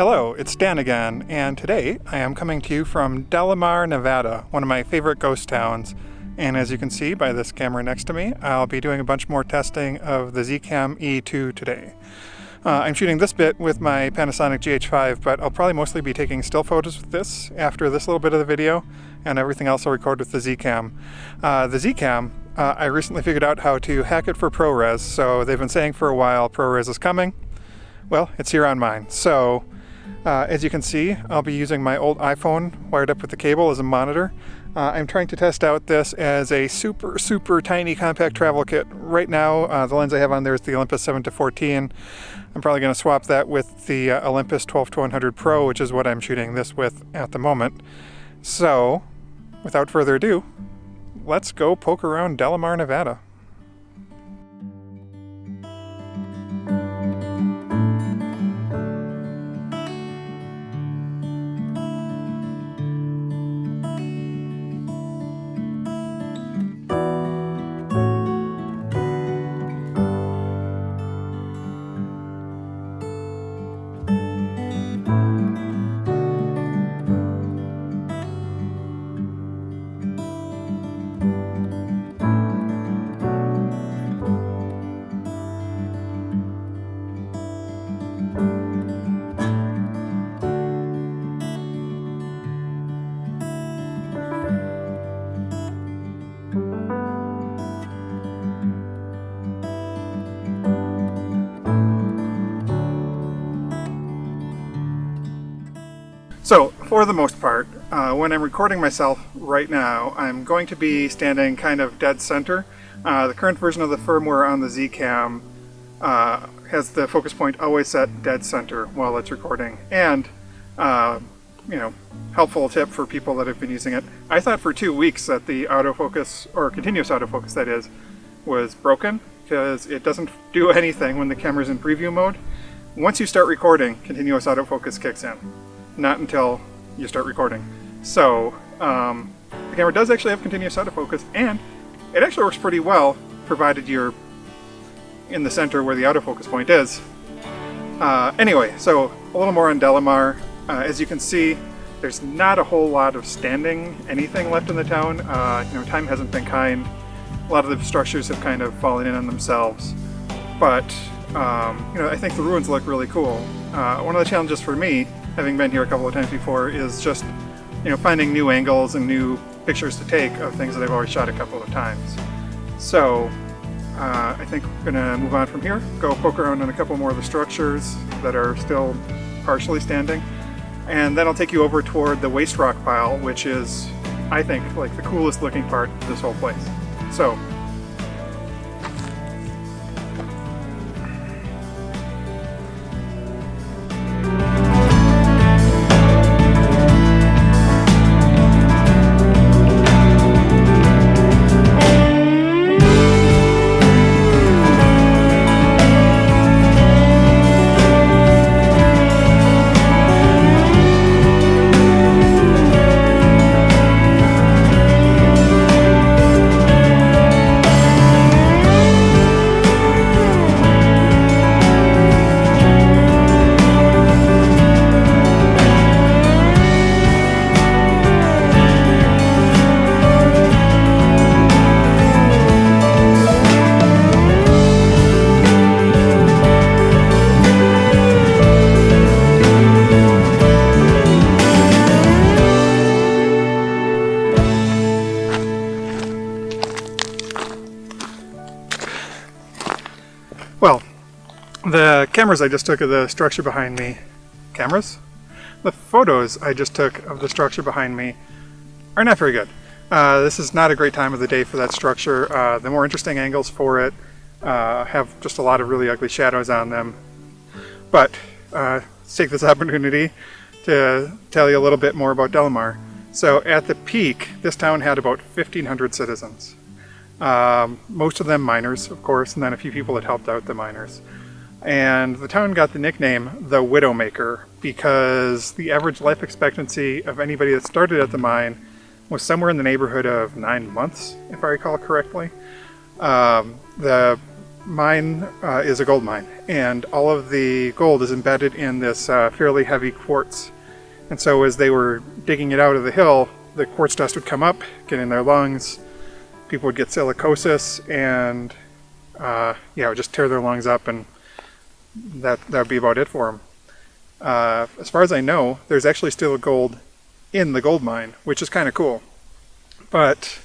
Hello, it's Dan again, and today I am coming to you from Delamar, Nevada, one of my favorite ghost towns. And as you can see by this camera next to me, I'll be doing a bunch more testing of the Zcam E2 today. I'm shooting this bit with my Panasonic GH5, but I'll probably mostly be taking still photos with this after this little bit of the video, and everything else I'll record with the Zcam. The Zcam, I recently figured out how to hack it for ProRes, so they've been saying for a while ProRes is coming. Well, it's here on mine. So, as you can see, I'll be using my old iPhone wired up with the cable as a monitor. I'm trying to test out this as a super tiny compact travel kit. Right now, the lens I have on there is the Olympus 7-14. I'm probably going to swap that with the Olympus 12-100 Pro, which is what I'm shooting this with at the moment. So, without further ado, let's go poke around Delamar, Nevada. So, for the most part, when I'm recording myself right now, I'm going to be standing kind of dead center. The current version of the firmware on the Zcam has the focus point always set dead center while it's recording. And, helpful tip for people that have been using it. I thought for 2 weeks that the autofocus, or continuous autofocus that is, was broken because it doesn't do anything when the camera's in preview mode. Once you start recording, continuous autofocus kicks in. Not until you start recording. So, the camera does actually have continuous autofocus, and it actually works pretty well, provided you're in the center where the autofocus point is. Anyway, so a little more on Delamar. As you can see, there's not a whole lot of standing anything left in the town. Time hasn't been kind. A lot of the structures have kind of fallen in on themselves. But, I think the ruins look really cool. One of the challenges for me, having been here a couple of times before, is just finding new angles and new pictures to take of things that I've already shot a couple of times. So I think we're gonna move on from here, go poke around on a couple more of the structures that are still partially standing, and then I'll take you over toward the waste rock pile, which is, I think, like the coolest looking part of this whole place. So the cameras I just took of the structure behind me, the photos I just took of the structure behind me are not very good. This is not a great time of the day for that structure. The more interesting angles for it have just a lot of really ugly shadows on them. But let's take this opportunity to tell you a little bit more about Delamar. So at the peak, this town had about 1,500 citizens. Most of them miners, of course, and then a few people that helped out the miners. And the town got the nickname the Widowmaker because the average life expectancy of anybody that started at the mine was somewhere in the neighborhood of 9 months, if I recall correctly. The mine is a gold mine, and all of the gold is embedded in this fairly heavy quartz. And so as they were digging it out of the hill, the quartz dust would come up, get in their lungs, people would get silicosis, and yeah, it would just tear their lungs up, and that would be about it for them. As far as I know, there's actually still gold in the gold mine, which is kind of cool. But,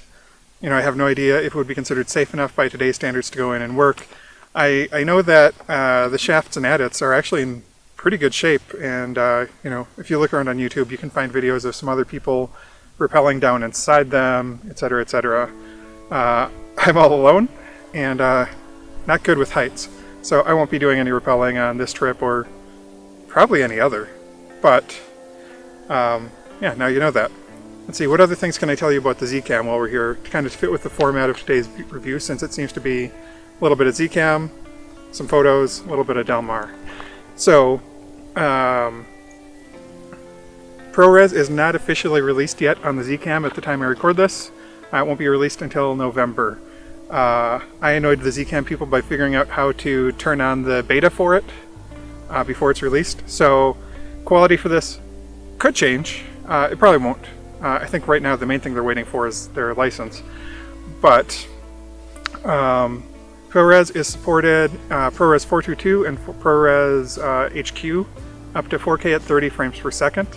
you know, I have no idea if it would be considered safe enough by today's standards to go in and work. I know that the shafts and adits are actually in pretty good shape, and you know, if you look around on YouTube, you can find videos of some other people rappelling down inside them, etc., etc. I'm all alone, and not good with heights, so I won't be doing any rappelling on this trip, or probably any other. But yeah, now you know that. Let's see, what other things can I tell you about the Zcam while we're here to kind of fit with the format of today's review, since it seems to be a little bit of Zcam, some photos, a little bit of Delamar. So, ProRes is not officially released yet on the Zcam at the time I record this. It won't be released until November. I annoyed the Zcam people by figuring out how to turn on the beta for it before it's released. So, quality for this could change. It probably won't. I think right now the main thing they're waiting for is their license. But ProRes is supported, ProRes 422 and ProRes HQ up to 4K at 30 frames per second.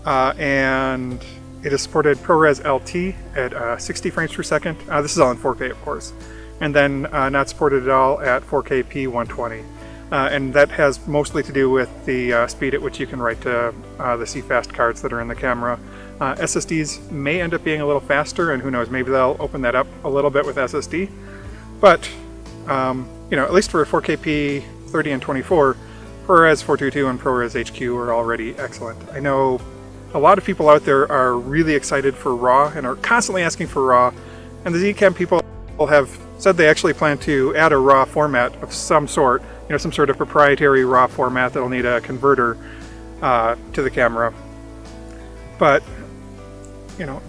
And it is supported ProRes LT at 60 frames per second. This is all in 4K, of course. And then not supported at all at 4K P120. And that has mostly to do with the speed at which you can write to the CFast cards that are in the camera. SSDs may end up being a little faster, and who knows, maybe they'll open that up a little bit with SSD. But, you know, at least for 4K P30 and 24, ProRes 422 and ProRes HQ are already excellent. I know a lot of people out there are really excited for RAW and are constantly asking for RAW, and the Zcam people have said they actually plan to add a RAW format of some sort, you know, some sort of proprietary RAW format that'll need a converter to the camera. But, you know,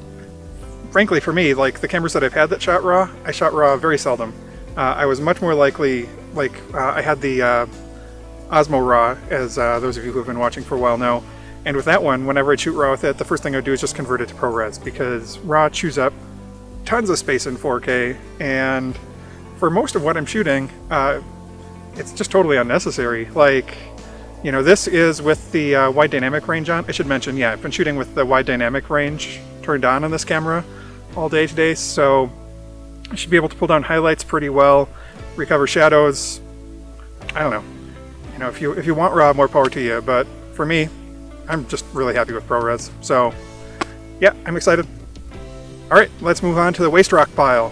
frankly for me, like the cameras that I've had that shot RAW, I shot RAW very seldom. I was much more likely, like I had the Osmo RAW, as those of you who have been watching for a while know, and with that one, whenever I'd shoot RAW with it, the first thing I'd do is just convert it to ProRes, because RAW chews up tons of space in 4K, and for most of what I'm shooting, it's just totally unnecessary. Like, you know, this is with the wide dynamic range on. I should mention, yeah, I've been shooting with the wide dynamic range turned on this camera all day today, so I should be able to pull down highlights pretty well, recover shadows. I don't know. You know, if you want RAW, more power to you, but for me, I'm just really happy with ProRes. So, yeah, I'm excited. All right, let's move on to the waste rock pile.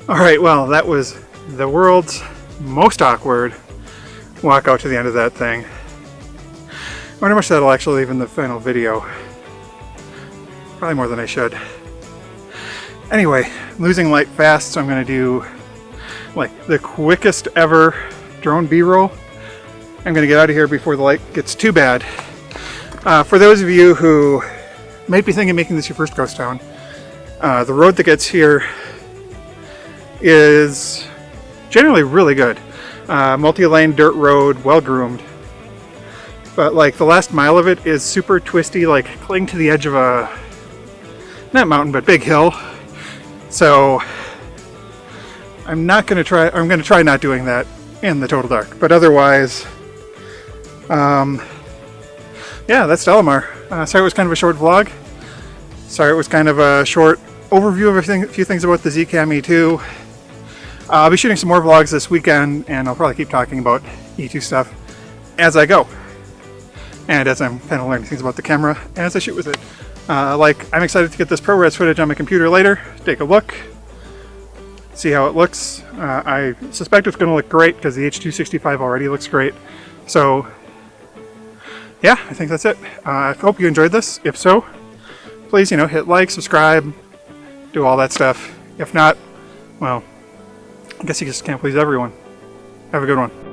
Alright, well, that was the world's most awkward walk out to the end of that thing. I wonder how much that'll actually leave in the final video. Probably more than I should. Anyway, I'm losing light fast, so I'm going to do like the quickest ever drone B-roll. I'm going to get out of here before the light gets too bad. For those of you who might be thinking of making this your first ghost town, the road that gets here is generally really good. Multi-lane dirt road, well groomed. But like the last mile of it is super twisty, like cling to the edge of a, not mountain, but big hill. So I'm going to try not doing that in the total dark. But otherwise, yeah, that's Delamar. Sorry it was kind of a short vlog. Sorry it was kind of a short overview of a few things about the Zcam E2. I'll be shooting some more vlogs this weekend, and I'll probably keep talking about E2 stuff as I go. and as I'm kind of learning things about the camera as I shoot with it. I'm excited to get this ProRes footage on my computer later, take a look, see how it looks. I suspect it's going to look great because the H.265 already looks great. So yeah, I think that's it. I hope you enjoyed this. If so, please, hit like, subscribe, do all that stuff. If not, well, I guess you just can't please everyone. Have a good one.